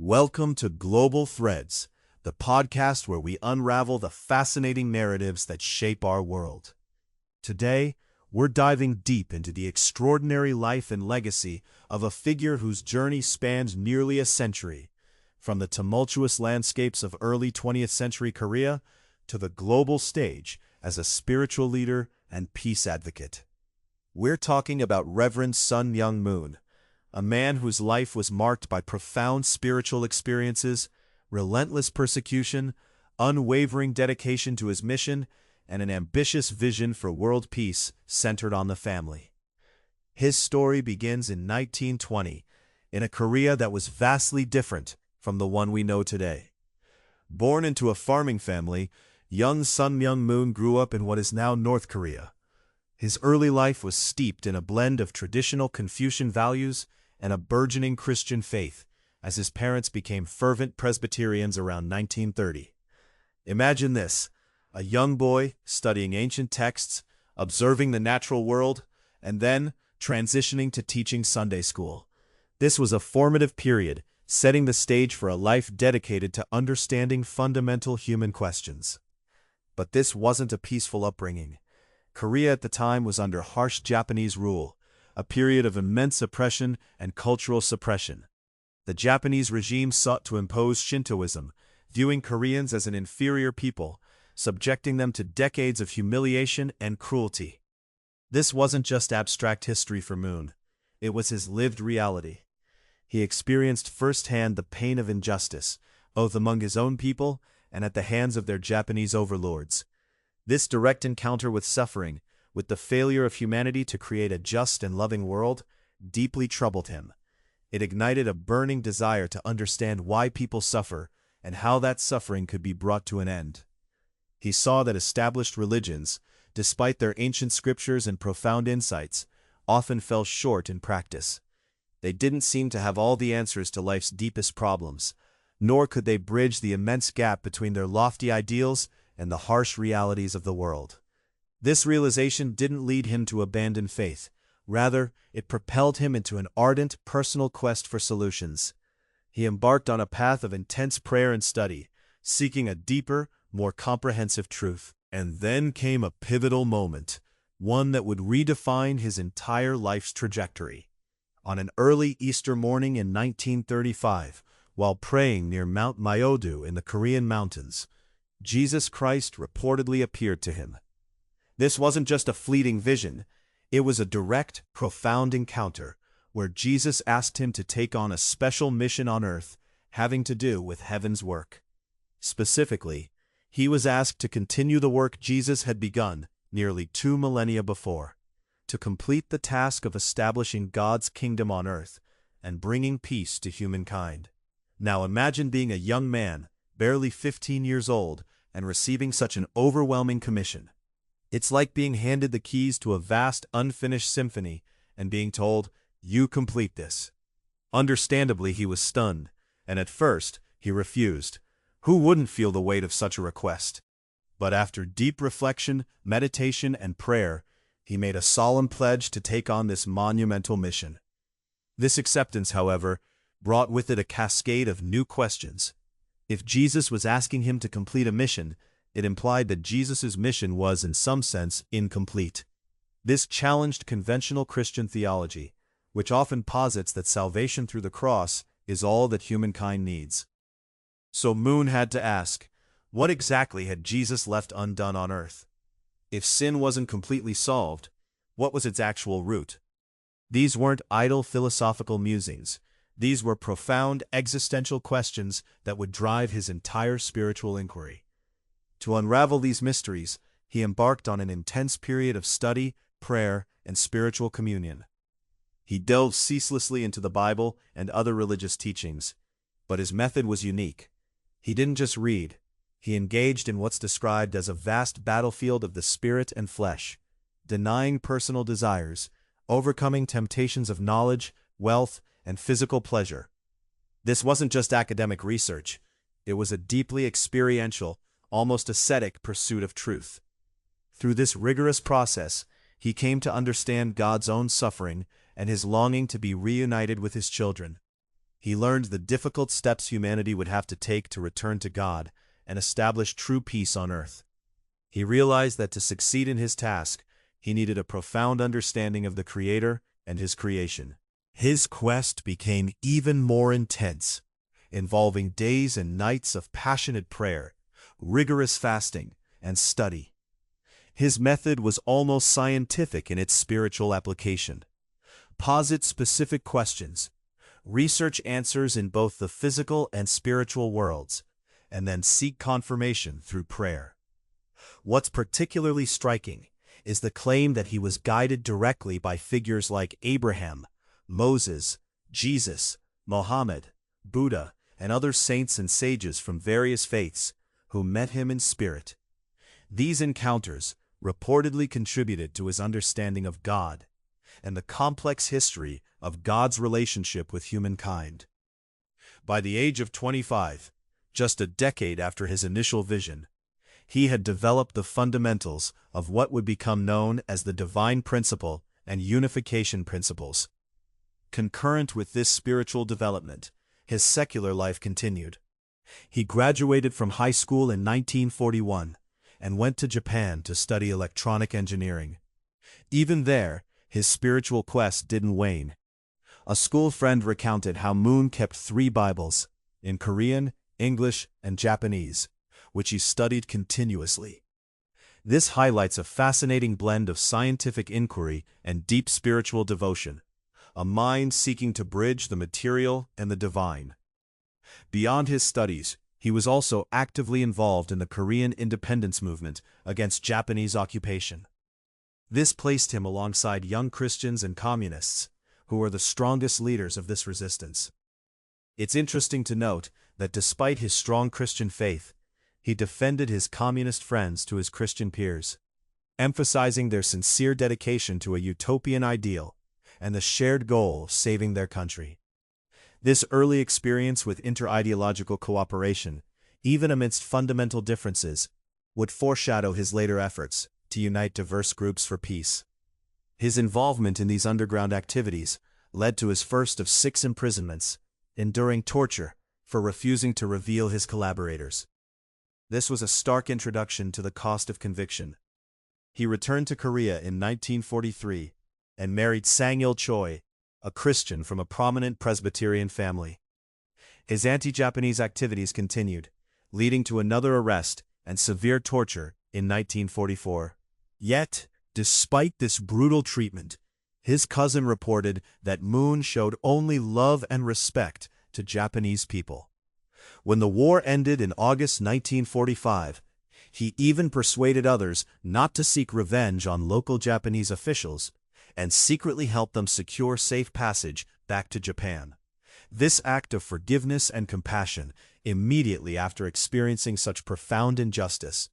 Welcome to Global Threads, the podcast where we unravel the fascinating narratives that shape our world. Today, we're diving deep into the extraordinary life and legacy of a figure whose journey spanned nearly a century, from the tumultuous landscapes of early 20th century Korea to the global stage as a spiritual leader and peace advocate. We're talking about Reverend Myung Moon, a man whose life was marked by profound spiritual experiences, relentless persecution, unwavering dedication to his mission, and an ambitious vision for world peace centered on the family. His story begins in 1920, in a Korea that was vastly different from the one we know today. Born into a farming family, young Myung Moon grew up in what is now North Korea. His early life was steeped in a blend of traditional Confucian values and a burgeoning Christian faith, as his parents became fervent Presbyterians around 1930. Imagine this: a young boy studying ancient texts, observing the natural world, and then transitioning to teaching Sunday school. This was a formative period, setting the stage for a life dedicated to understanding fundamental human questions. But this wasn't a peaceful upbringing. Korea at the time was under harsh Japanese rule, a period of immense oppression and cultural suppression. The Japanese regime sought to impose Shintoism, viewing Koreans as an inferior people, subjecting them to decades of humiliation and cruelty. This wasn't just abstract history for Moon. It was his lived reality. He experienced firsthand the pain of injustice, both among his own people and at the hands of their Japanese overlords. This direct encounter with suffering, with the failure of humanity to create a just and loving world, deeply troubled him. It ignited a burning desire to understand why people suffer and how that suffering could be brought to an end. He saw that established religions, despite their ancient scriptures and profound insights, often fell short in practice. They didn't seem to have all the answers to life's deepest problems, nor could they bridge the immense gap between their lofty ideals and the harsh realities of the world. This realization didn't lead him to abandon faith. Rather, it propelled him into an ardent, personal quest for solutions. He embarked on a path of intense prayer and study, seeking a deeper, more comprehensive truth. And then came a pivotal moment, one that would redefine his entire life's trajectory. On an early Easter morning in 1935, while praying near Mount Myodu in the Korean mountains, Jesus Christ reportedly appeared to him. This wasn't just a fleeting vision. It was a direct, profound encounter where Jesus asked him to take on a special mission on earth having to do with heaven's work. Specifically, he was asked to continue the work Jesus had begun nearly 2 millennia before, to complete the task of establishing God's kingdom on earth and bringing peace to humankind. Now imagine being a young man, barely 15 years old, and receiving such an overwhelming commission. It's like being handed the keys to a vast, unfinished symphony and being told, "You complete this." Understandably, he was stunned, and at first, he refused. Who wouldn't feel the weight of such a request? But after deep reflection, meditation, and prayer, he made a solemn pledge to take on this monumental mission. This acceptance, however, brought with it a cascade of new questions. If Jesus was asking him to complete a mission, it implied that Jesus' mission was, in some sense, incomplete. This challenged conventional Christian theology, which often posits that salvation through the cross is all that humankind needs. So Moon had to ask, what exactly had Jesus left undone on earth? If sin wasn't completely solved, what was its actual root? These weren't idle philosophical musings. These were profound existential questions that would drive his entire spiritual inquiry. To unravel these mysteries, he embarked on an intense period of study, prayer, and spiritual communion. He delved ceaselessly into the Bible and other religious teachings, but his method was unique. He didn't just read. He engaged in what's described as a vast battlefield of the spirit and flesh, denying personal desires, overcoming temptations of knowledge, wealth, and physical pleasure. This wasn't just academic research. It was a deeply experiential, almost ascetic pursuit of truth. Through this rigorous process, he came to understand God's own suffering and his longing to be reunited with his children. He learned the difficult steps humanity would have to take to return to God and establish true peace on earth. He realized that to succeed in his task, he needed a profound understanding of the Creator and his creation. His quest became even more intense, involving days and nights of passionate prayer, rigorous fasting, and study. His method was almost scientific in its spiritual application. Posit specific questions, research answers in both the physical and spiritual worlds, and then seek confirmation through prayer. What's particularly striking is the claim that he was guided directly by figures like Abraham, Moses, Jesus, Mohammed, Buddha, and other saints and sages from various faiths who met him in spirit. These encounters reportedly contributed to his understanding of God and the complex history of God's relationship with humankind. By the age of 25, just a decade after his initial vision, he had developed the fundamentals of what would become known as the divine principle and unification principles. Concurrent with this spiritual development, his secular life continued. He graduated from high school in 1941 and went to Japan to study electronic engineering. Even there, his spiritual quest didn't wane. A school friend recounted how Moon kept 3 Bibles, in Korean, English, and Japanese, which he studied continuously. This highlights a fascinating blend of scientific inquiry and deep spiritual devotion, a mind seeking to bridge the material and the divine. Beyond his studies, he was also actively involved in the Korean independence movement against Japanese occupation. This placed him alongside young Christians and communists, who were the strongest leaders of this resistance. It's interesting to note that despite his strong Christian faith, he defended his communist friends to his Christian peers, emphasizing their sincere dedication to a utopian ideal and the shared goal of saving their country. This early experience with inter-ideological cooperation, even amidst fundamental differences, would foreshadow his later efforts to unite diverse groups for peace. His involvement in these underground activities led to his first of 6 imprisonments, enduring torture for refusing to reveal his collaborators. This was a stark introduction to the cost of conviction. He returned to Korea in 1943 and married Sang-il Choi, a Christian from a prominent Presbyterian family. His anti-Japanese activities continued, leading to another arrest and severe torture in 1944. Yet, despite this brutal treatment, his cousin reported that Moon showed only love and respect to Japanese people. When the war ended in August 1945, he even persuaded others not to seek revenge on local Japanese officials and secretly helped them secure safe passage back to Japan. This act of forgiveness and compassion, immediately after experiencing such profound injustice,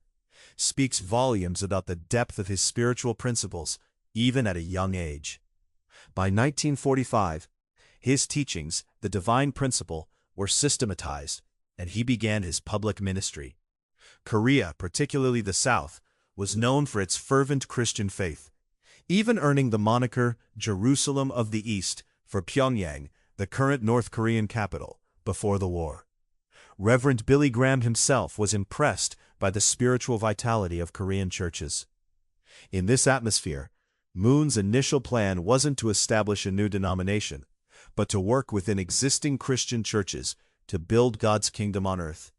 speaks volumes about the depth of his spiritual principles, even at a young age. By 1945, his teachings, the divine principle, were systematized, and he began his public ministry. Korea, particularly the South, was known for its fervent Christian faith, even earning the moniker Jerusalem of the East for Pyongyang, the current North Korean capital, before the war. Reverend Billy Graham himself was impressed by the spiritual vitality of Korean churches. In this atmosphere, Moon's initial plan wasn't to establish a new denomination, but to work within existing Christian churches to build God's kingdom on earth.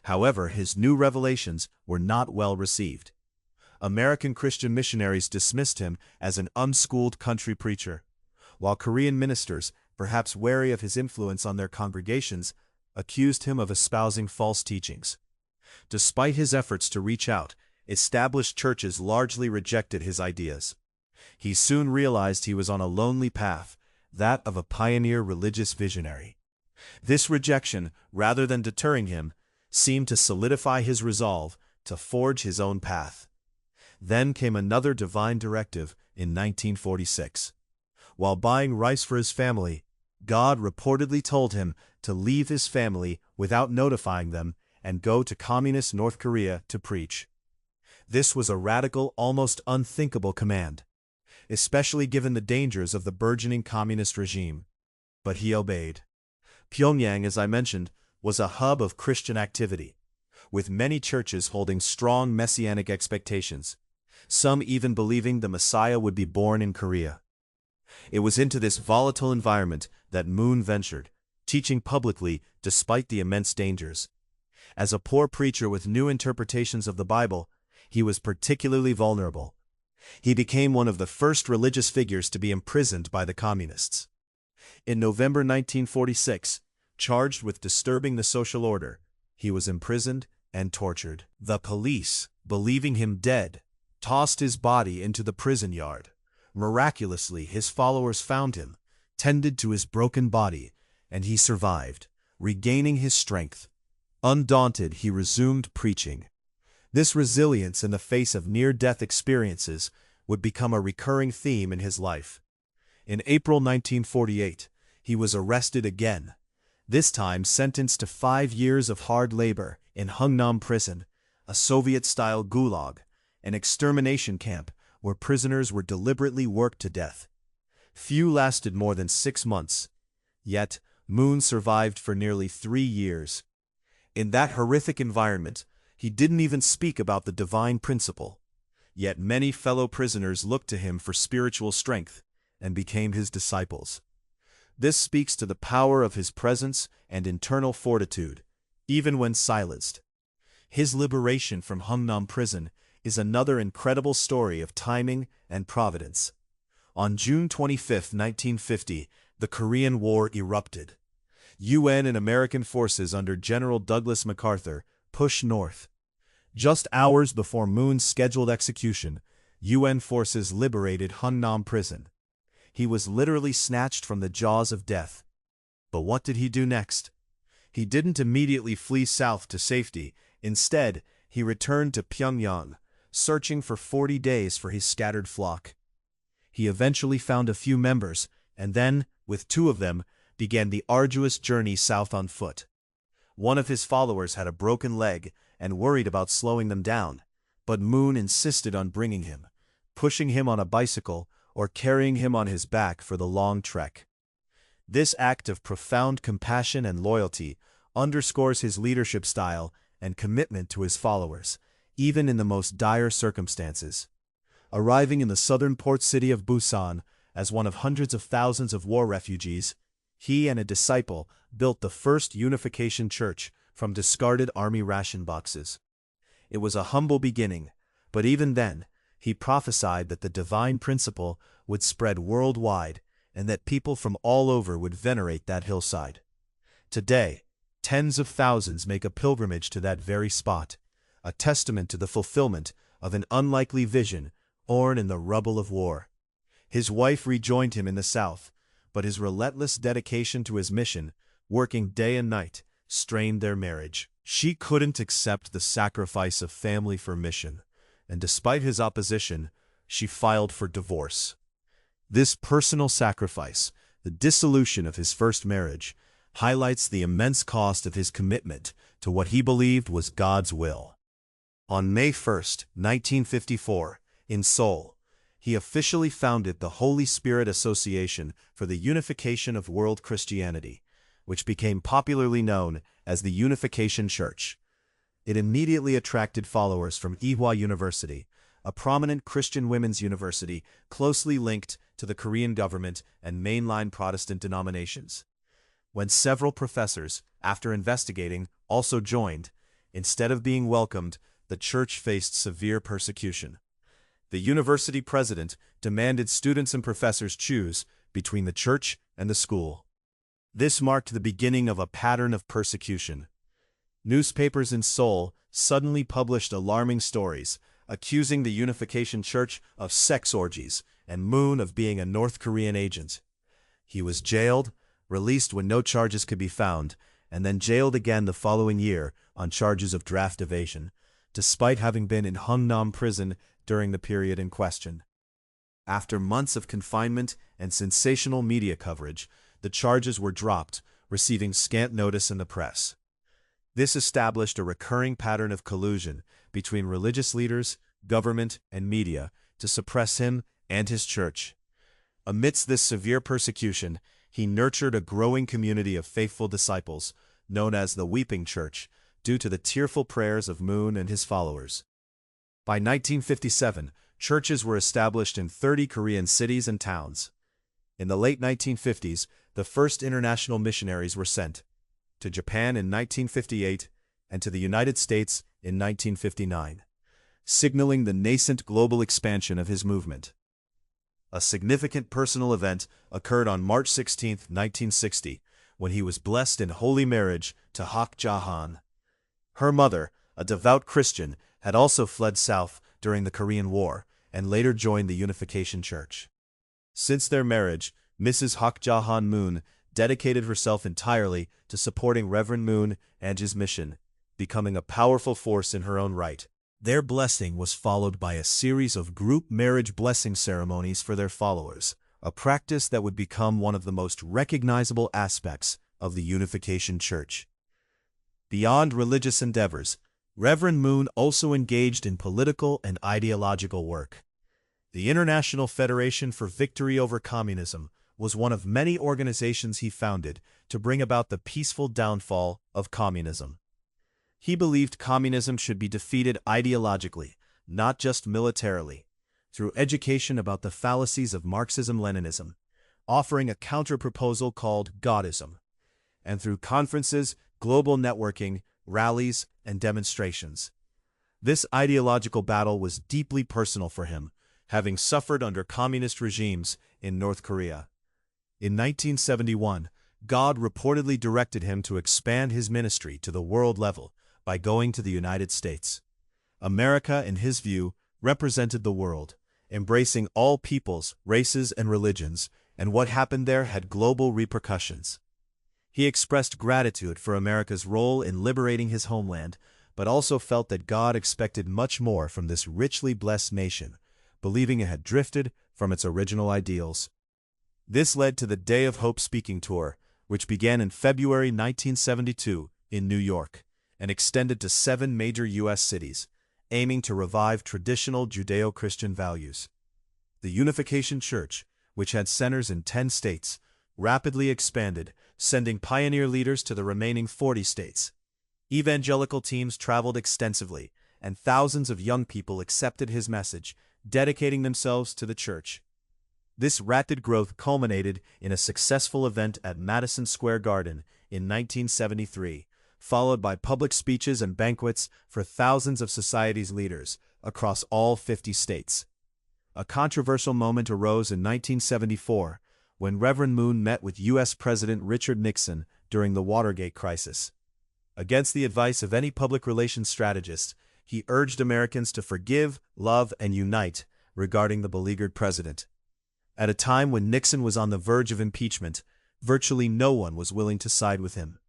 However, his new revelations were not well received. American Christian missionaries dismissed him as an unschooled country preacher, while Korean ministers, perhaps wary of his influence on their congregations, accused him of espousing false teachings. Despite his efforts to reach out, established churches largely rejected his ideas. He soon realized he was on a lonely path, that of a pioneer religious visionary. This rejection, rather than deterring him, seemed to solidify his resolve to forge his own path. Then came another divine directive in 1946. While buying rice for his family, God reportedly told him to leave his family without notifying them and go to communist North Korea to preach. This was a radical, almost unthinkable command, especially given the dangers of the burgeoning communist regime. But he obeyed. Pyongyang, as I mentioned, was a hub of Christian activity, with many churches holding strong messianic expectations, some even believing the Messiah would be born in Korea. It was into this volatile environment that Moon ventured, teaching publicly despite the immense dangers. As a poor preacher with new interpretations of the Bible, he was particularly vulnerable. He became one of the first religious figures to be imprisoned by the communists. In November 1946, charged with disturbing the social order, he was imprisoned and tortured. The police, believing him dead, tossed his body into the prison yard. Miraculously, his followers found him, tended to his broken body, and he survived, regaining his strength. Undaunted, he resumed preaching. This resilience in the face of near-death experiences would become a recurring theme in his life. In April 1948, he was arrested again, this time sentenced to 5 years of hard labor in Hungnam Prison, a Soviet-style gulag, an extermination camp where prisoners were deliberately worked to death. Few lasted more than 6 months, yet Moon survived for nearly 3 years. In that horrific environment, he didn't even speak about the divine principle. Yet many fellow prisoners looked to him for spiritual strength and became his disciples. This speaks to the power of his presence and internal fortitude, even when silenced. His liberation from Hungnam Prison is another incredible story of timing and providence. On June 25, 1950, the Korean War erupted. UN and American forces under General Douglas MacArthur pushed north. Just hours before Moon's scheduled execution, UN forces liberated Hungnam Prison. He was literally snatched from the jaws of death. But what did he do next? He didn't immediately flee south to safety. Instead, he returned to Pyongyang, searching for 40 days for his scattered flock. He eventually found a few members, and then, with 2 of them, began the arduous journey south on foot. One of his followers had a broken leg and worried about slowing them down, but Moon insisted on bringing him, pushing him on a bicycle or carrying him on his back for the long trek. This act of profound compassion and loyalty underscores his leadership style and commitment to his followers, even in the most dire circumstances. Arriving in the southern port city of Pusan as one of hundreds of thousands of war refugees, he and a disciple built the first Unification Church from discarded army ration boxes. It was a humble beginning, but even then, he prophesied that the divine principle would spread worldwide and that people from all over would venerate that hillside. Today, tens of thousands make a pilgrimage to that very spot, a testament to the fulfillment of an unlikely vision born in the rubble of war. His wife rejoined him in the south, but his relentless dedication to his mission, working day and night, strained their marriage. She couldn't accept the sacrifice of family for mission, and despite his opposition, she filed for divorce. This personal sacrifice, the dissolution of his first marriage, highlights the immense cost of his commitment to what he believed was God's will. On May 1, 1954, in Seoul, he officially founded the Holy Spirit Association for the Unification of World Christianity, which became popularly known as the Unification Church. It immediately attracted followers from Ewha University, a prominent Christian women's university closely linked to the Korean government and mainline Protestant denominations. When several professors, after investigating, also joined, instead of being welcomed, the church faced severe persecution. The university president demanded students and professors choose between the church and the school. This marked the beginning of a pattern of persecution. Newspapers in Seoul suddenly published alarming stories, accusing the Unification Church of sex orgies and Moon of being a North Korean agent. He was jailed, released when no charges could be found, and then jailed again the following year on charges of draft evasion, despite having been in Hungnam Prison during the period in question. After months of confinement and sensational media coverage, the charges were dropped, receiving scant notice in the press. This established a recurring pattern of collusion between religious leaders, government, and media to suppress him and his church. Amidst this severe persecution, He nurtured a growing community of faithful disciples, known as the Weeping Church, due to the tearful prayers of Moon and his followers. By 1957, churches were established in 30 Korean cities and towns. In the late 1950s, the first international missionaries were sent to Japan in 1958 and to the United States in 1959, signaling the nascent global expansion of his movement. A significant personal event occurred on March 16, 1960, when he was blessed in holy marriage to Hak Ja Han. Her mother, a devout Christian, had also fled south during the Korean War and later joined the Unification Church. Since their marriage, Mrs. Hak Ja Han Moon dedicated herself entirely to supporting Reverend Moon and his mission, becoming a powerful force in her own right. Their blessing was followed by a series of group marriage blessing ceremonies for their followers, a practice that would become one of the most recognizable aspects of the Unification Church. Beyond religious endeavors, Reverend Moon also engaged in political and ideological work. The International Federation for Victory over Communism was one of many organizations he founded to bring about the peaceful downfall of communism. He believed communism should be defeated ideologically, not just militarily, through education about the fallacies of Marxism-Leninism, offering a counter-proposal called Godism, and through conferences, global networking, rallies, and demonstrations. This ideological battle was deeply personal for him, having suffered under communist regimes in North Korea. In 1971, God reportedly directed him to expand his ministry to the world level by going to the United States. America, in his view, represented the world, embracing all peoples, races, and religions, and what happened there had global repercussions. He expressed gratitude for America's role in liberating his homeland, but also felt that God expected much more from this richly blessed nation, believing it had drifted from its original ideals. This led to the Day of Hope speaking tour, which began in February 1972 in New York, and extended to 7 major U.S. cities, aiming to revive traditional Judeo-Christian values. The Unification Church, which had centers in 10 states, rapidly expanded, sending pioneer leaders to the remaining 40 states. Evangelical teams traveled extensively, and thousands of young people accepted his message, dedicating themselves to the church. This rapid growth culminated in a successful event at Madison Square Garden in 1973, followed by public speeches and banquets for thousands of society's leaders across all 50 states. A controversial moment arose in 1974 when Reverend Moon met with U.S. President Richard Nixon during the Watergate crisis. Against the advice of any public relations strategist, he urged Americans to forgive, love, and unite regarding the beleaguered president. At a time when Nixon was on the verge of impeachment, virtually no one was willing to side with him.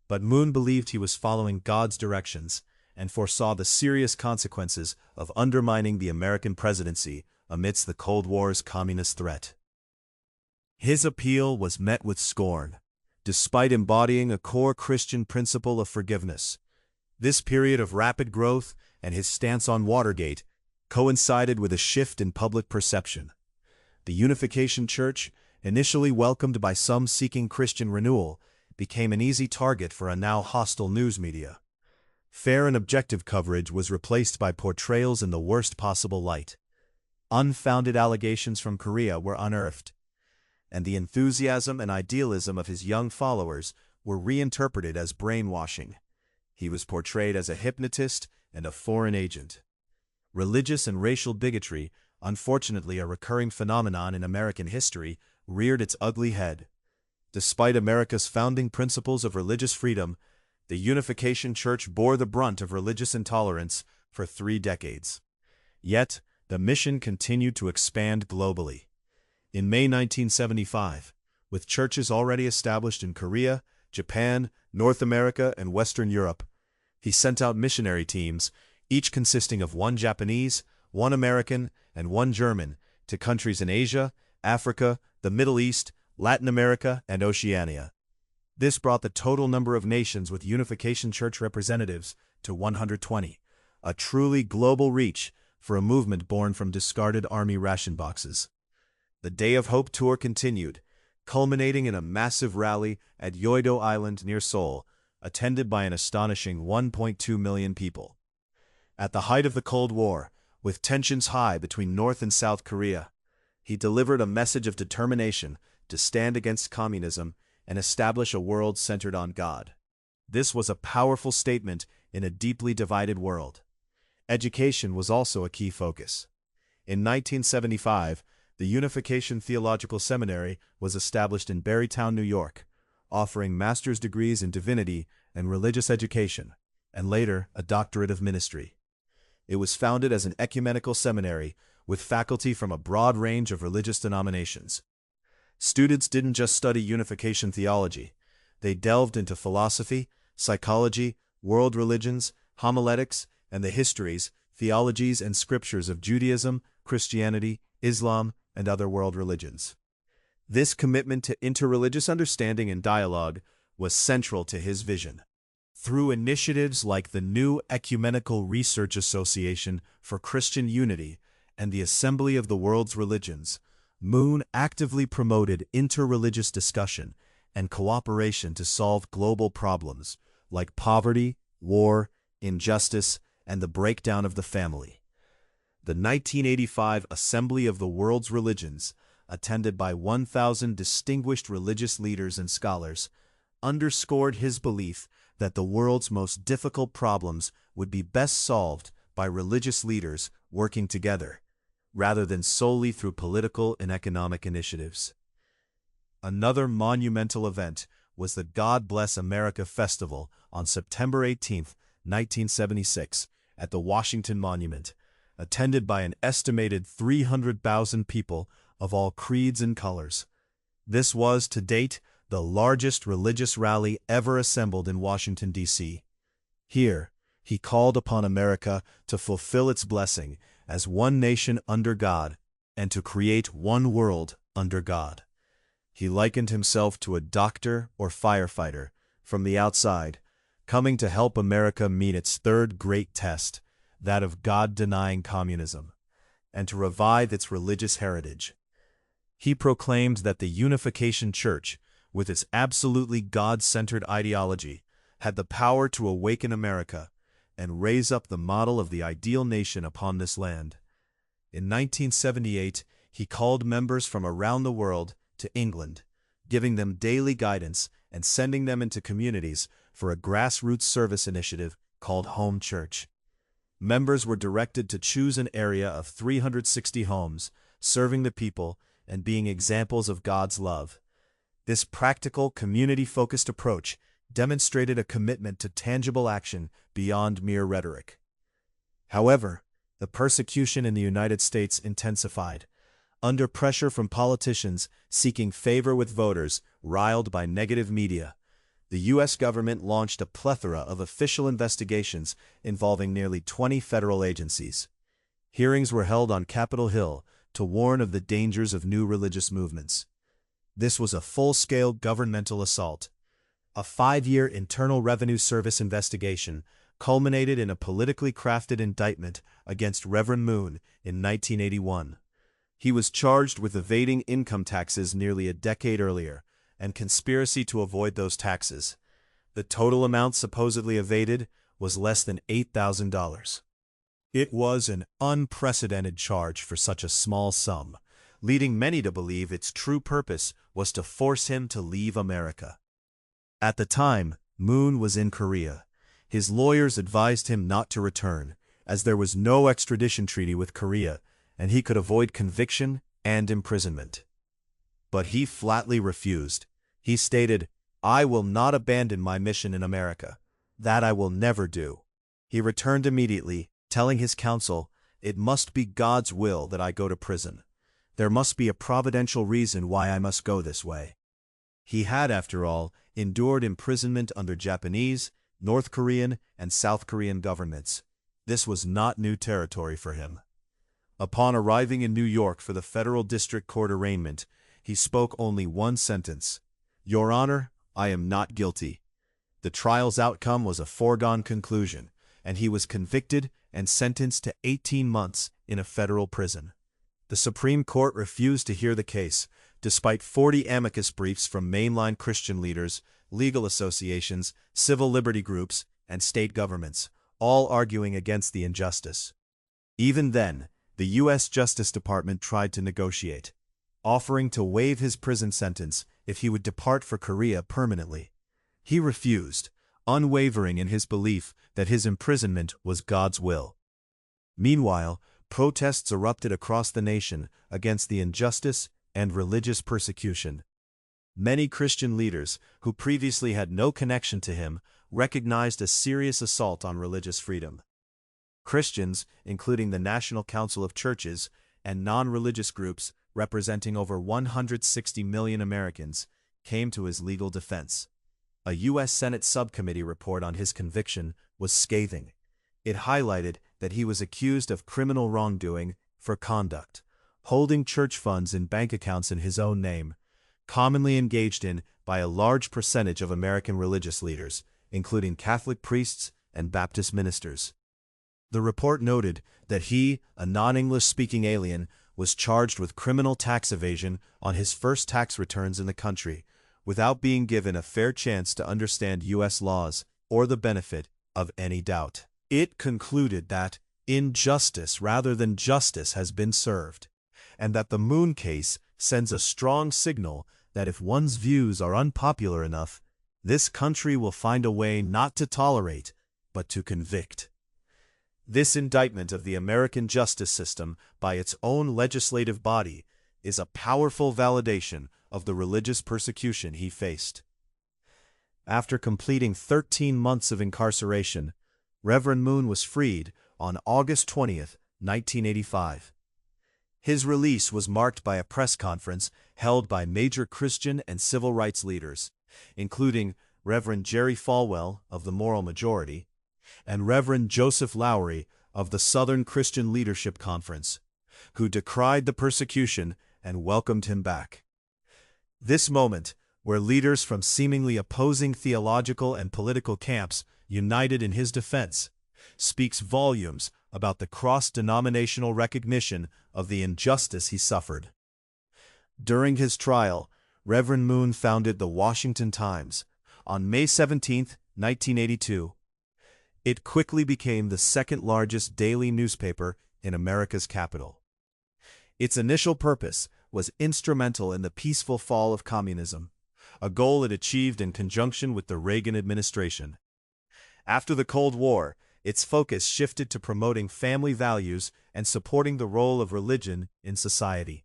But Moon believed he was following God's directions and foresaw the serious consequences of undermining the American presidency amidst the Cold War's communist threat. His appeal was met with scorn, despite embodying a core Christian principle of forgiveness. This period of rapid growth and his stance on Watergate coincided with a shift in public perception. The Unification Church, initially welcomed by some seeking Christian renewal, became an easy target for a now hostile news media. Fair and objective coverage was replaced by portrayals in the worst possible light. Unfounded allegations from Korea were unearthed, and the enthusiasm and idealism of his young followers were reinterpreted as brainwashing. He was portrayed as a hypnotist and a foreign agent. Religious and racial bigotry, unfortunately a recurring phenomenon in American history, reared its ugly head. Despite America's founding principles of religious freedom, the Unification Church bore the brunt of religious intolerance for 3 decades. Yet, the mission continued to expand globally. In May 1975, with churches already established in Korea, Japan, North America, and Western Europe, he sent out missionary teams, each consisting of 1 Japanese, 1 American, and 1 German, to countries in Asia, Africa, the Middle East, Latin America, and Oceania. This brought the total number of nations with Unification Church representatives to 120, a truly global reach for a movement born from discarded army ration boxes. The Day of Hope tour continued, culminating in a massive rally at Yeouido Island near Seoul, attended by an astonishing 1.2 million people. At the height of the Cold War, with tensions high between North and South Korea, he delivered a message of determination to stand against communism and establish a world centered on God. This was a powerful statement in a deeply divided world. Education was also a key focus. In 1975, the Unification Theological Seminary was established in Barrytown, New York, offering master's degrees in divinity and religious education, and later a doctorate of ministry. It was founded as an ecumenical seminary with faculty from a broad range of religious denominations. Students didn't just study unification theology. They delved into philosophy, psychology, world religions, homiletics, and the histories, theologies, and scriptures of Judaism, Christianity, Islam, and other world religions. This commitment to interreligious understanding and dialogue was central to his vision. Through initiatives like the new Ecumenical Research Association for Christian Unity and the Assembly of the World's Religions, Moon actively promoted interreligious discussion and cooperation to solve global problems like poverty, war, injustice, and the breakdown of the family. The 1985 Assembly of the World's Religions, attended by 1,000 distinguished religious leaders and scholars, underscored his belief that the world's most difficult problems would be best solved by religious leaders working together, rather than solely through political and economic initiatives. Another monumental event was the God Bless America Festival on September 18, 1976, at the Washington Monument, attended by an estimated 300,000 people of all creeds and colors. This was, to date, the largest religious rally ever assembled in Washington, D.C. Here, he called upon America to fulfill its blessing as one nation under God and to create one world under God. He likened himself to a doctor or firefighter from the outside, coming to help America meet its third great test, that of God-denying communism, and to revive its religious heritage. He proclaimed that the Unification Church, with its absolutely God-centered ideology, had the power to awaken America and raise up the model of the ideal nation upon this land. In 1978, he called members from around the world to England, giving them daily guidance and sending them into communities for a grassroots service initiative called Home Church. Members were directed to choose an area of 360 homes, serving the people and being examples of God's love. This practical, community-focused approach demonstrated a commitment to tangible action beyond mere rhetoric. However, the persecution in the United States intensified. Under pressure from politicians seeking favor with voters riled by negative media, the U.S. government launched a plethora of official investigations involving nearly 20 federal agencies. Hearings were held on Capitol Hill to warn of the dangers of new religious movements. This was a full-scale governmental assault. A 5-year Internal Revenue Service investigation culminated in a politically crafted indictment against Reverend Moon in 1981. He was charged with evading income taxes nearly a decade earlier and conspiracy to avoid those taxes. The total amount supposedly evaded was less than $8,000. It was an unprecedented charge for such a small sum, leading many to believe its true purpose was to force him to leave America. At the time, Moon was in Korea. His lawyers advised him not to return, as there was no extradition treaty with Korea, and he could avoid conviction and imprisonment. But he flatly refused. He stated, "I will not abandon my mission in America. That I will never do." He returned immediately, telling his counsel, "It must be God's will that I go to prison. There must be a providential reason why I must go this way." He had, after all, endured imprisonment under Japanese, North Korean, and South Korean governments. This was not new territory for him. Upon arriving in New York for the federal district court arraignment, he spoke only one sentence: "Your Honor, I am not guilty." The trial's outcome was a foregone conclusion, and he was convicted and sentenced to 18 months in a federal prison. The Supreme Court refused to hear the case, despite 40 amicus briefs from mainline Christian leaders, legal associations, civil liberty groups, and state governments, all arguing against the injustice. Even then, the U.S. Justice Department tried to negotiate, offering to waive his prison sentence if he would depart for Korea permanently. He refused, unwavering in his belief that his imprisonment was God's will. Meanwhile, protests erupted across the nation against the injustice and religious persecution. Many Christian leaders, who previously had no connection to him, recognized a serious assault on religious freedom. Christians, including the National Council of Churches and non-religious groups representing over 160 million Americans, came to his legal defense. A U.S. Senate subcommittee report on his conviction was scathing. It highlighted that he was accused of criminal wrongdoing for conduct, holding church funds in bank accounts in his own name, commonly engaged in by a large percentage of American religious leaders, including Catholic priests and Baptist ministers. The report noted that he, a non-English-speaking alien, was charged with criminal tax evasion on his first tax returns in the country, without being given a fair chance to understand U.S. laws or the benefit of any doubt. It concluded that injustice rather than justice has been served, and that the Moon case sends a strong signal that if one's views are unpopular enough, this country will find a way not to tolerate, but to convict. This indictment of the American justice system by its own legislative body is a powerful validation of the religious persecution he faced. After completing 13 months of incarceration, Reverend Moon was freed on August 20, 1985. His release was marked by a press conference held by major Christian and civil rights leaders, including Reverend Jerry Falwell of the Moral Majority and Reverend Joseph Lowry of the Southern Christian Leadership Conference, who decried the persecution and welcomed him back. This moment, where leaders from seemingly opposing theological and political camps united in his defense, speaks volumes about the cross-denominational recognition of the injustice he suffered. During his trial, Reverend Moon founded the Washington Times on May 17, 1982. It quickly became the second-largest daily newspaper in America's capital. Its initial purpose was instrumental in the peaceful fall of communism, a goal it achieved in conjunction with the Reagan administration. After the Cold War, its focus shifted to promoting family values and supporting the role of religion in society.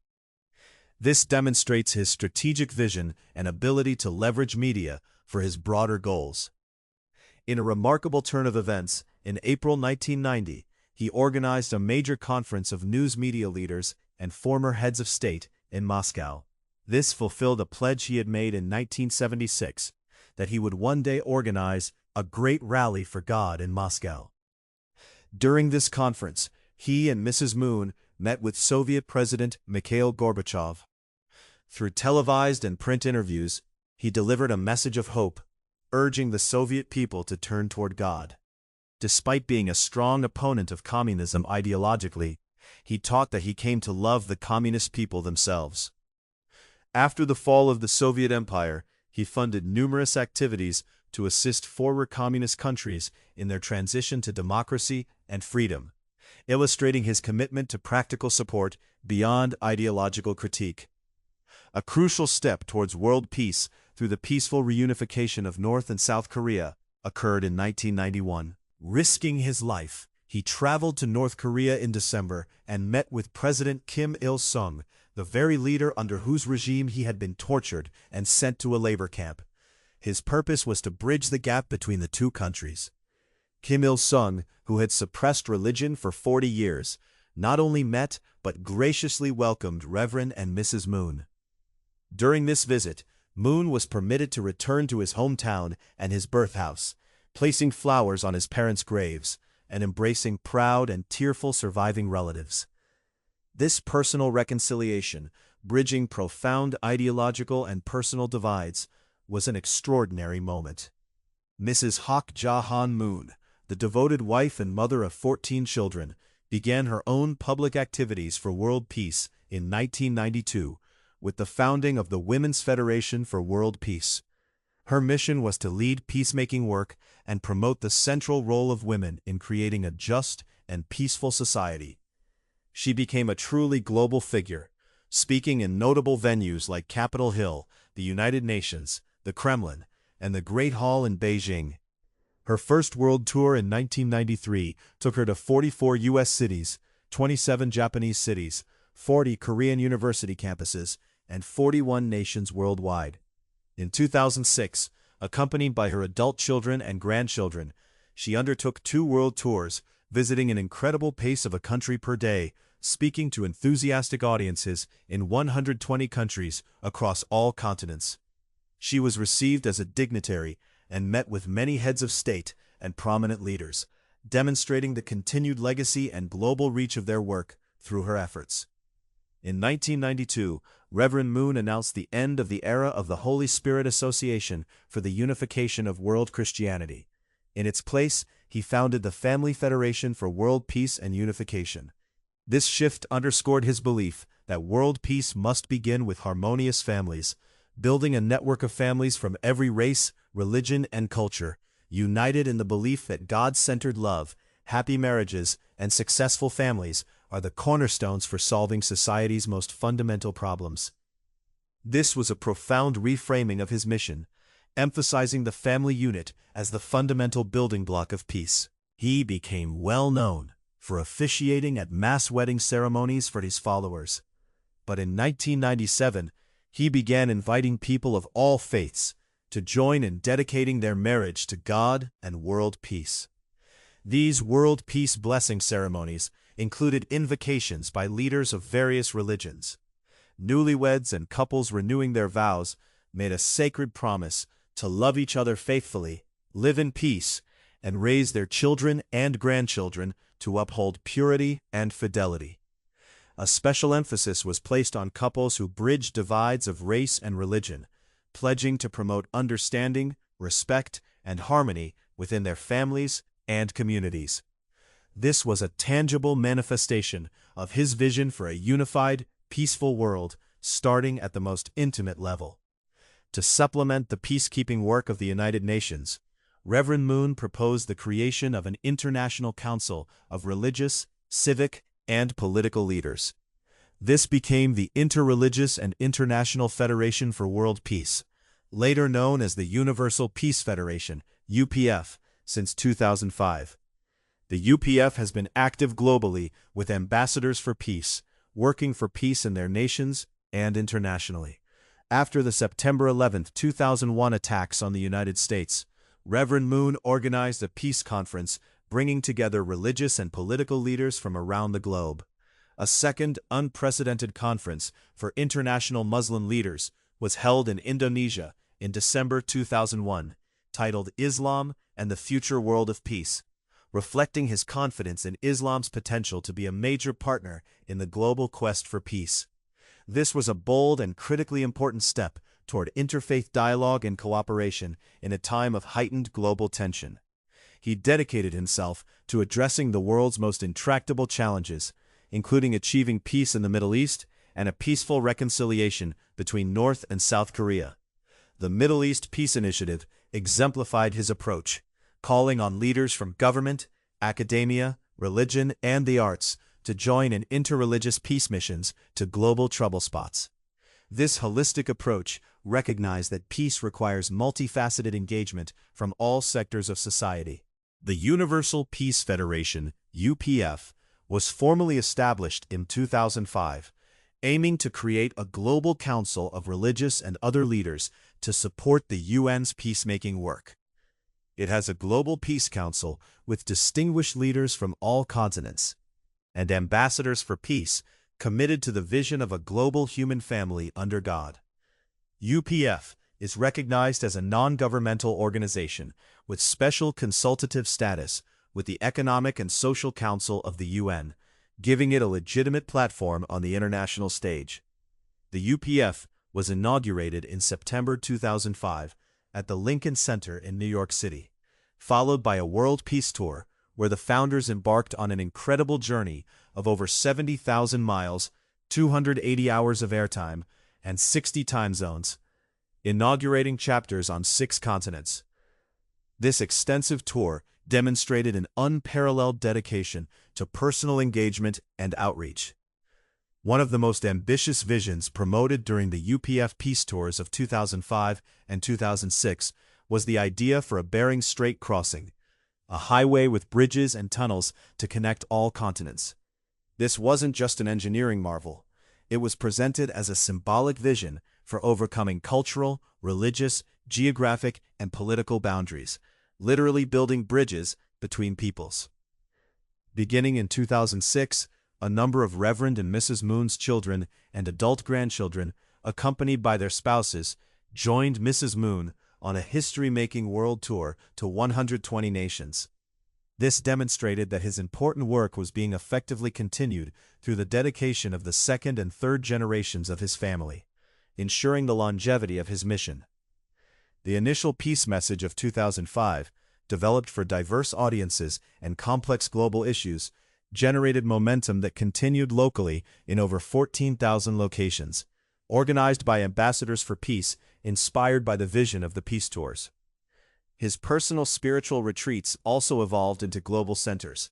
This demonstrates his strategic vision and ability to leverage media for his broader goals. In a remarkable turn of events, in April 1990, he organized a major conference of news media leaders and former heads of state in Moscow. This fulfilled a pledge he had made in 1976, that he would one day organize a great rally for God in Moscow. During this conference, he and Mrs. Moon met with Soviet President Mikhail Gorbachev. Through televised and print interviews, he delivered a message of hope, urging the Soviet people to turn toward God. Despite being a strong opponent of communism ideologically, he taught that he came to love the communist people themselves. After the fall of the Soviet Empire, he funded numerous activities to assist former communist countries in their transition to democracy and freedom, illustrating his commitment to practical support beyond ideological critique. A crucial step towards world peace through the peaceful reunification of North and South Korea occurred in 1991. Risking his life, he traveled to North Korea in December and met with President Kim Il-sung, the very leader under whose regime he had been tortured and sent to a labor camp. His purpose was to bridge the gap between the two countries. Kim Il-sung, who had suppressed religion for 40 years, not only met but graciously welcomed Reverend and Mrs. Moon. During this visit, Moon was permitted to return to his hometown and his birthhouse, placing flowers on his parents' graves and embracing proud and tearful surviving relatives. This personal reconciliation, bridging profound ideological and personal divides, was an extraordinary moment. Mrs. Hak Ja Han Moon, the devoted wife and mother of 14 children, began her own public activities for world peace in 1992, with the founding of the Women's Federation for World Peace. Her mission was to lead peacemaking work and promote the central role of women in creating a just and peaceful society. She became a truly global figure, speaking in notable venues like Capitol Hill, the United Nations, the Kremlin, and the Great Hall in Beijing. Her first world tour in 1993 took her to 44 U.S. cities, 27 Japanese cities, 40 Korean university campuses, and 41 nations worldwide. In 2006, accompanied by her adult children and grandchildren, she undertook 2 world tours, visiting an incredible pace of a country per day, speaking to enthusiastic audiences in 120 countries across all continents. She was received as a dignitary and met with many heads of state and prominent leaders, demonstrating the continued legacy and global reach of their work through her efforts. In 1992, Reverend Moon announced the end of the era of the Holy Spirit Association for the Unification of World Christianity. In its place, he founded the Family Federation for World Peace and Unification. This shift underscored his belief that world peace must begin with harmonious families, building a network of families from every race, religion, and culture, united in the belief that God-centered love, happy marriages, and successful families are the cornerstones for solving society's most fundamental problems. This was a profound reframing of his mission, emphasizing the family unit as the fundamental building block of peace. He became well known for officiating at mass wedding ceremonies for his followers. But in 1997, he began inviting people of all faiths to join in dedicating their marriage to God and world peace. These world peace blessing ceremonies included invocations by leaders of various religions. Newlyweds and couples renewing their vows made a sacred promise to love each other faithfully, live in peace, and raise their children and grandchildren to uphold purity and fidelity. A special emphasis was placed on couples who bridged divides of race and religion, pledging to promote understanding, respect, and harmony within their families and communities. This was a tangible manifestation of his vision for a unified, peaceful world, starting at the most intimate level. To supplement the peacekeeping work of the United Nations, Reverend Moon proposed the creation of an international council of religious, civic, and political leaders. This became the Interreligious and International Federation for World Peace, later known as the Universal Peace Federation, UPF, since 2005. The UPF has been active globally with ambassadors for peace, working for peace in their nations and internationally. After the September 11, 2001 attacks on the United States, Reverend Moon organized a peace conference bringing together religious and political leaders from around the globe. A second unprecedented conference for international Muslim leaders was held in Indonesia in December 2001, titled Islam and the Future World of Peace, reflecting his confidence in Islam's potential to be a major partner in the global quest for peace. This was a bold and critically important step toward interfaith dialogue and cooperation in a time of heightened global tension. He dedicated himself to addressing the world's most intractable challenges, including achieving peace in the Middle East and a peaceful reconciliation between North and South Korea. The Middle East Peace Initiative exemplified his approach, calling on leaders from government, academia, religion, and the arts to join in interreligious peace missions to global trouble spots. This holistic approach recognized that peace requires multifaceted engagement from all sectors of society. The Universal Peace Federation, UPF, was formally established in 2005, aiming to create a global council of religious and other leaders to support the UN's peacemaking work. It has a global peace council with distinguished leaders from all continents and ambassadors for peace committed to the vision of a global human family under God. UPF is recognized as a non-governmental organization with special consultative status with the Economic and Social Council of the UN, giving it a legitimate platform on the international stage. The UPF was inaugurated in September 2005 at the Lincoln Center in New York City, followed by a World Peace Tour where the founders embarked on an incredible journey of over 70,000 miles, 280 hours of airtime, and 60 time zones, inaugurating chapters on 6 continents. This extensive tour demonstrated an unparalleled dedication to personal engagement and outreach. One of the most ambitious visions promoted during the UPF peace tours of 2005 and 2006 was the idea for a Bering Strait crossing, a highway with bridges and tunnels to connect all continents. This wasn't just an engineering marvel. It was presented as a symbolic vision for overcoming cultural, religious, geographic, and political boundaries, literally building bridges between peoples. Beginning in 2006, a number of Reverend and Mrs. Moon's children and adult grandchildren, accompanied by their spouses, joined Mrs. Moon on a history-making world tour to 120 nations. This demonstrated that his important work was being effectively continued through the dedication of the second and third generations of his family, ensuring the longevity of his mission. The initial peace message of 2005, developed for diverse audiences and complex global issues, generated momentum that continued locally in over 14,000 locations, organized by ambassadors for peace inspired by the vision of the peace tours. His personal spiritual retreats also evolved into global centers.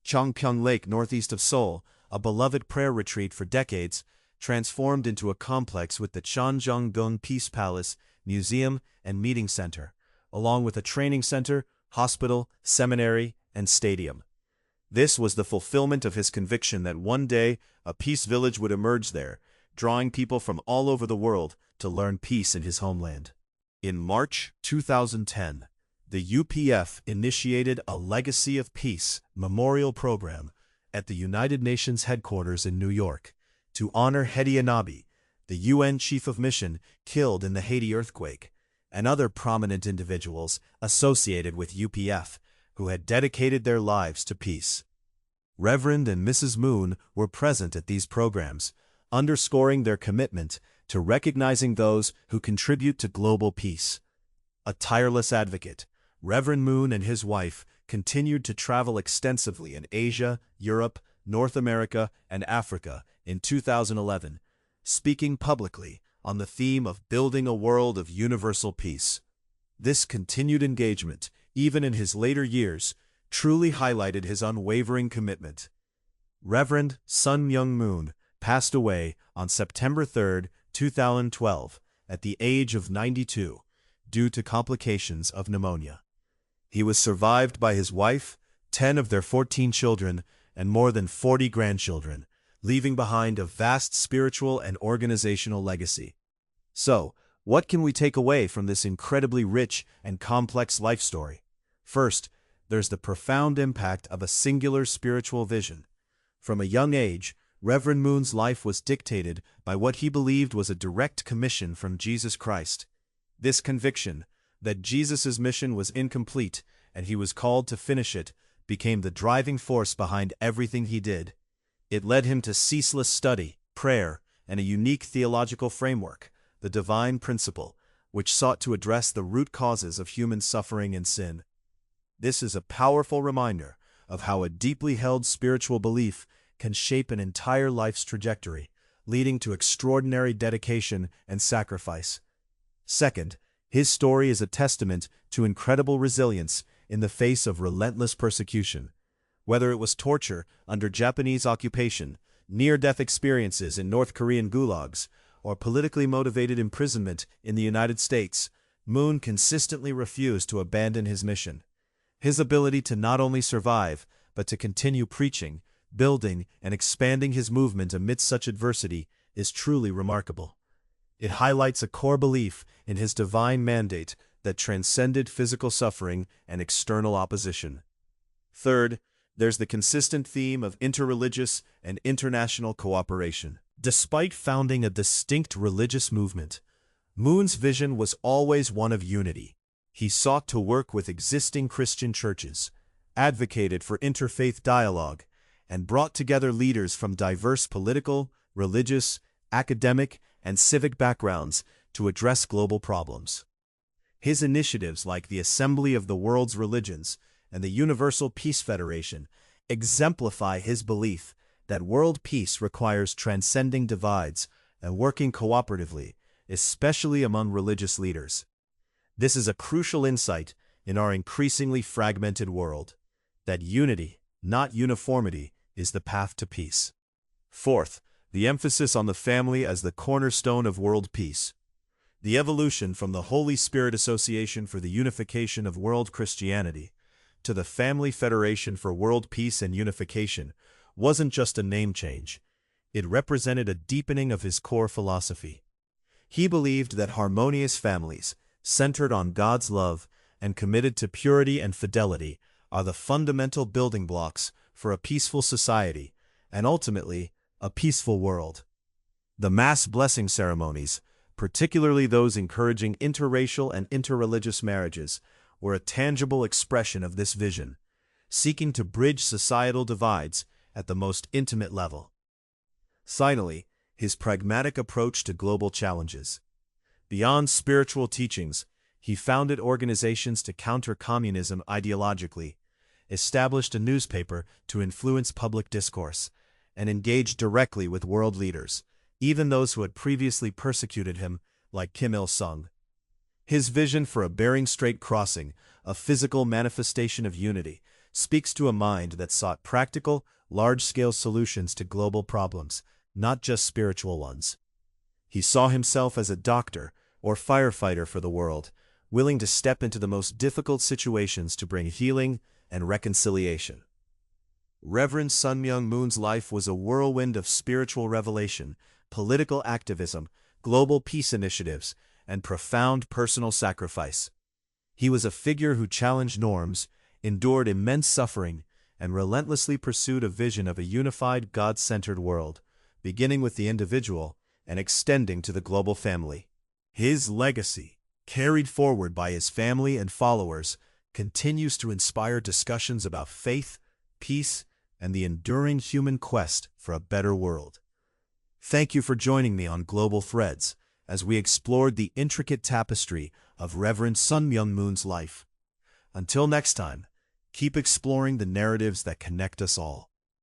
Chongpyeong Lake northeast of Seoul, a beloved prayer retreat for decades, transformed into a complex with the Cheonjeonggung Peace Palace, Museum, and Meeting Center, along with a training center, hospital, seminary, and stadium. This was the fulfillment of his conviction that one day a peace village would emerge there, drawing people from all over the world to learn peace in his homeland. In March 2010, the UPF initiated a Legacy of Peace memorial program at the United Nations headquarters in New York to honor Hedy Anabi, the UN Chief of Mission killed in the Haiti earthquake, and other prominent individuals associated with UPF who had dedicated their lives to peace. Reverend and Mrs. Moon were present at these programs, underscoring their commitment to recognizing those who contribute to global peace. A tireless advocate, Reverend Moon and his wife continued to travel extensively in Asia, Europe, North America, and Africa in 2011, speaking publicly on the theme of building a world of universal peace. This continued engagement, even in his later years, truly highlighted his unwavering commitment. Reverend Myung Moon passed away on September 3, 2012, at the age of 92, due to complications of pneumonia. He was survived by his wife, 10 of their 14 children, and more than 40 grandchildren, leaving behind a vast spiritual and organizational legacy. So, what can we take away from this incredibly rich and complex life story? First, there's the profound impact of a singular spiritual vision. From a young age, Reverend Moon's life was dictated by what he believed was a direct commission from Jesus Christ. This conviction, that Jesus' mission was incomplete and he was called to finish it, became the driving force behind everything he did. It led him to ceaseless study, prayer, and a unique theological framework, the divine principle, which sought to address the root causes of human suffering and sin. This is a powerful reminder of how a deeply held spiritual belief can shape an entire life's trajectory, leading to extraordinary dedication and sacrifice. Second, his story is a testament to incredible resilience in the face of relentless persecution. Whether it was torture under Japanese occupation, near-death experiences in North Korean gulags, or politically motivated imprisonment in the United States, Moon consistently refused to abandon his mission. His ability to not only survive, but to continue preaching, building, and expanding his movement amidst such adversity is truly remarkable. It highlights a core belief in his divine mandate that transcended physical suffering and external opposition. Third, there's the consistent theme of interreligious and international cooperation. Despite founding a distinct religious movement, Moon's vision was always one of unity. He sought to work with existing Christian churches, advocated for interfaith dialogue, and brought together leaders from diverse political, religious, academic, and civic backgrounds to address global problems. His initiatives like the Assembly of the World's Religions and the Universal Peace Federation exemplify his belief that world peace requires transcending divides and working cooperatively, especially among religious leaders. This is a crucial insight in our increasingly fragmented world, that unity, not uniformity, is the path to peace. Fourth, the emphasis on the family as the cornerstone of world peace. The evolution from the Holy Spirit Association for the Unification of World Christianity to the Family Federation for World Peace and Unification wasn't just a name change. It represented a deepening of his core philosophy. He believed that harmonious families, centered on God's love and committed to purity and fidelity, are the fundamental building blocks for a peaceful society and ultimately a peaceful world. The mass blessing ceremonies, particularly those encouraging interracial and interreligious marriages, were a tangible expression of this vision, seeking to bridge societal divides at the most intimate level. Finally, his pragmatic approach to global challenges. Beyond spiritual teachings, he founded organizations to counter communism ideologically, established a newspaper to influence public discourse, and engaged directly with world leaders, even those who had previously persecuted him, like Kim Il-sung. His vision for a Bering Strait crossing, a physical manifestation of unity, speaks to a mind that sought practical, large-scale solutions to global problems, not just spiritual ones. He saw himself as a doctor or firefighter for the world, willing to step into the most difficult situations to bring healing and reconciliation. Reverend Myung Moon's life was a whirlwind of spiritual revelation, political activism, global peace initiatives, and profound personal sacrifice. He was a figure who challenged norms, endured immense suffering, and relentlessly pursued a vision of a unified, God-centered world, beginning with the individual and extending to the global family. His legacy, carried forward by his family and followers, continues to inspire discussions about faith, peace, and the enduring human quest for a better world. Thank you for joining me on Global Threads as we explored the intricate tapestry of Reverend Myung Moon's life. Until next time, keep exploring the narratives that connect us all.